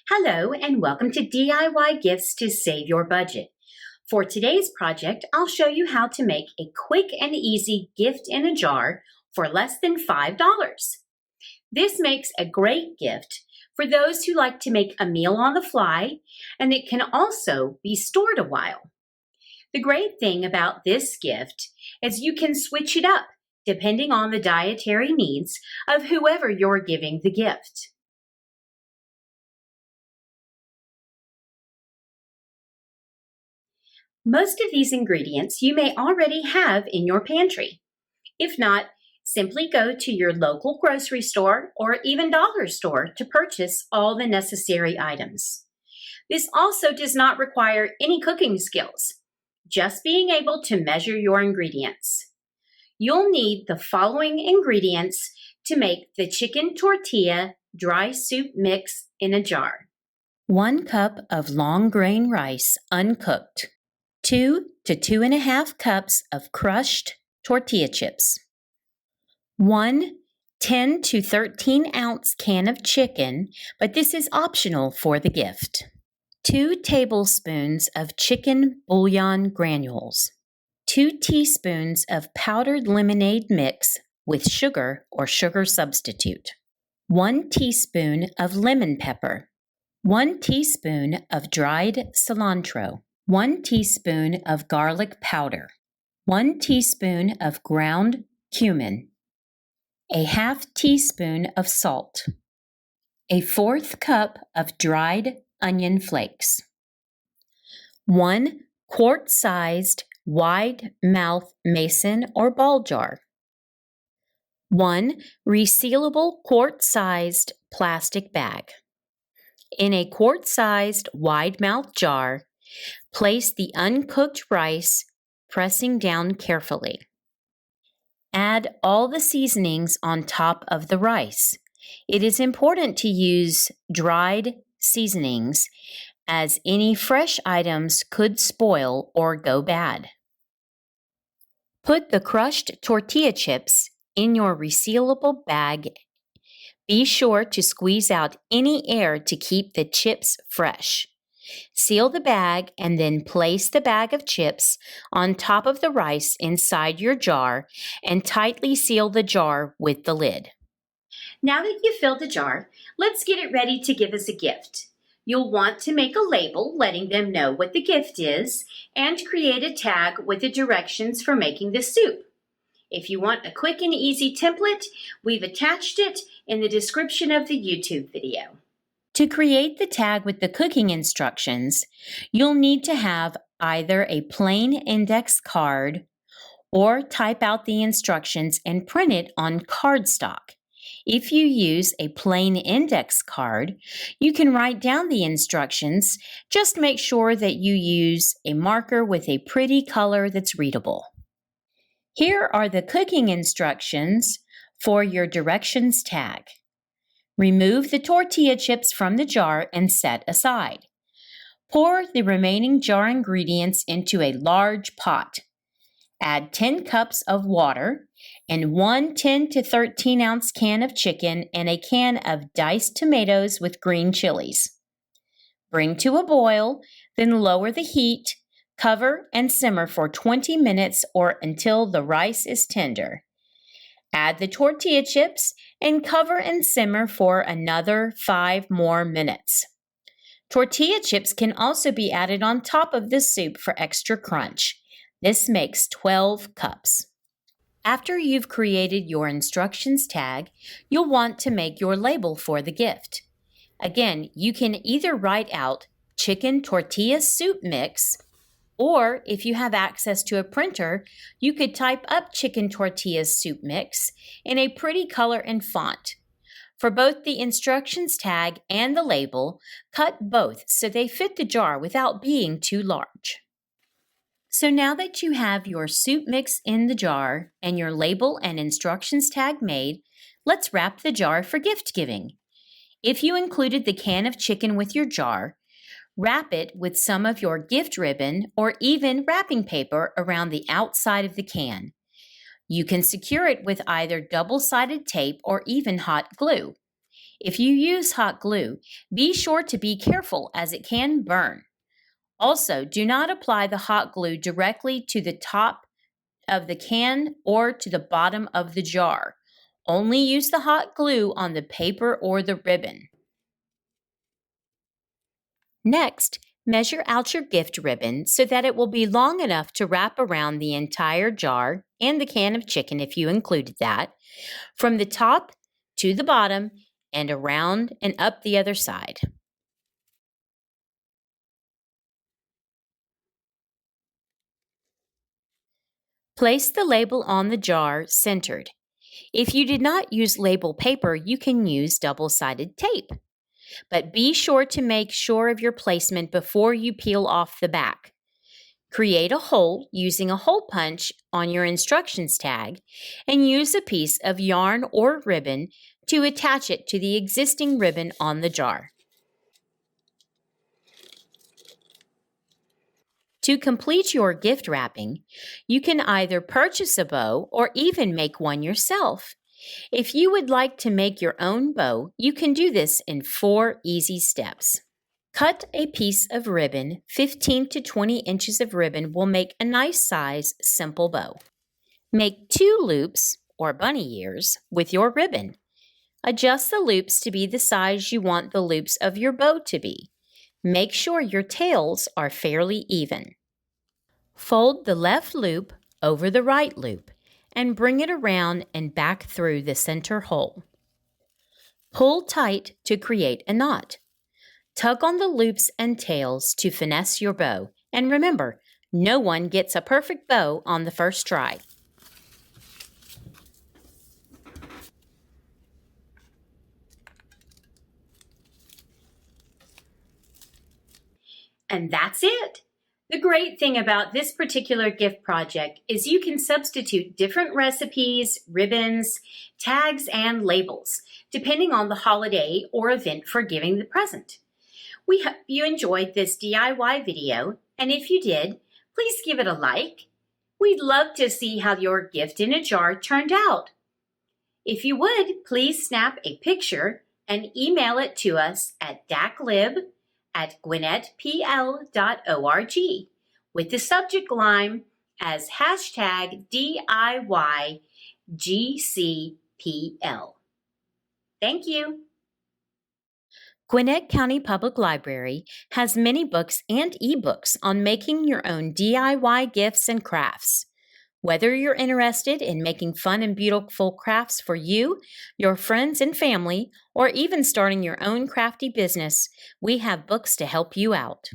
Hello and welcome to DIY Gifts to Save Your Budget. For today's project, I'll show you how to make a quick and easy gift in a jar for less than $5. This makes a great gift for those who like to make a meal on the fly, and it can also be stored a while. The great thing about this gift is you can switch it up depending on the dietary needs of whoever you're giving the gift. Most of these ingredients you may already have in your pantry. If not, simply go to your local grocery store or even dollar store to purchase all the necessary items. This also does not require any cooking skills, just being able to measure your ingredients. You'll need the following ingredients to make the chicken tortilla dry soup mix in a jar. 1 cup of long grain rice uncooked. 2 to 2.5 cups of crushed tortilla chips. 1 10 to 13 ounce can of chicken, but this is optional for the gift. 2 tablespoons of chicken bouillon granules. 2 teaspoons of powdered lemonade mix with sugar or sugar substitute. 1 teaspoon of lemon pepper. 1 teaspoon of dried cilantro. 1 teaspoon of garlic powder, 1 teaspoon of ground cumin, a half teaspoon of salt, a 1/4 cup of dried onion flakes, 1 quart-sized wide-mouth mason or ball jar, 1 resealable quart-sized plastic bag. In a quart-sized wide-mouth jar, place the uncooked rice, pressing down carefully. Add all the seasonings on top of the rice. It is important to use dried seasonings as any fresh items could spoil or go bad. Put the crushed tortilla chips in your resealable bag. Be sure to squeeze out any air to keep the chips fresh. Seal the bag and then place the bag of chips on top of the rice inside your jar and tightly seal the jar with the lid. Now that you've filled the jar, let's get it ready to give as a gift. You'll want to make a label letting them know what the gift is and create a tag with the directions for making the soup. If you want a quick and easy template, we've attached it in the description of the YouTube video. To create the tag with the cooking instructions, you'll need to have either a plain index card or type out the instructions and print it on cardstock. If you use a plain index card, you can write down the instructions. Just make sure that you use a marker with a pretty color that's readable. Here are the cooking instructions for your directions tag. Remove the tortilla chips from the jar and set aside. Pour the remaining jar ingredients into a large pot. Add 10 cups of water and 1 10 to 13 ounce can of chicken and a can of diced tomatoes with green chilies. Bring to a boil, then lower the heat, cover and simmer for 20 minutes or until the rice is tender. Add the tortilla chips and cover and simmer for another 5 more minutes. Tortilla chips can also be added on top of the soup for extra crunch. This makes 12 cups. After you've created your instructions tag, you'll want to make your label for the gift. Again, you can either write out chicken tortilla soup mix, or if you have access to a printer, you could type up chicken tortilla soup mix in a pretty color and font. For both the instructions tag and the label, cut both so they fit the jar without being too large. So now that you have your soup mix in the jar and your label and instructions tag made, let's wrap the jar for gift giving. If you included the can of chicken with your jar, wrap it with some of your gift ribbon or even wrapping paper around the outside of the can. You can secure it with either double-sided tape or even hot glue. If you use hot glue, be sure to be careful as it can burn. Also, do not apply the hot glue directly to the top of the can or to the bottom of the jar. Only use the hot glue on the paper or the ribbon. Next, measure out your gift ribbon so that it will be long enough to wrap around the entire jar and the can of chicken if you included that, from the top to the bottom and around and up the other side. Place the label on the jar centered. If you did not use label paper, you can use double-sided tape. But be sure to make sure of your placement before you peel off the back. Create a hole using a hole punch on your instructions tag and use a piece of yarn or ribbon to attach it to the existing ribbon on the jar. To complete your gift wrapping, you can either purchase a bow or even make one yourself. If you would like to make your own bow, you can do this in 4 easy steps. Cut a piece of ribbon. 15 to 20 inches of ribbon will make a nice size, simple bow. Make 2 loops, or bunny ears, with your ribbon. Adjust the loops to be the size you want the loops of your bow to be. Make sure your tails are fairly even. Fold the left loop over the right loop and bring it around and back through the center hole. Pull tight to create a knot. Tug on the loops and tails to finesse your bow. And remember, no one gets a perfect bow on the first try. And that's it. The great thing about this particular gift project is you can substitute different recipes, ribbons, tags, and labels, depending on the holiday or event for giving the present. We hope you enjoyed this DIY video, and if you did, please give it a like. We'd love to see how your gift in a jar turned out. If you would, please snap a picture and email it to us at daclib@gwinnettepl.org with the subject line as #DIYGCPL. Thank you. Gwinnett County Public Library has many books and ebooks on making your own DIY gifts and crafts. Whether you're interested in making fun and beautiful crafts for you, your friends and family, or even starting your own crafty business, we have books to help you out.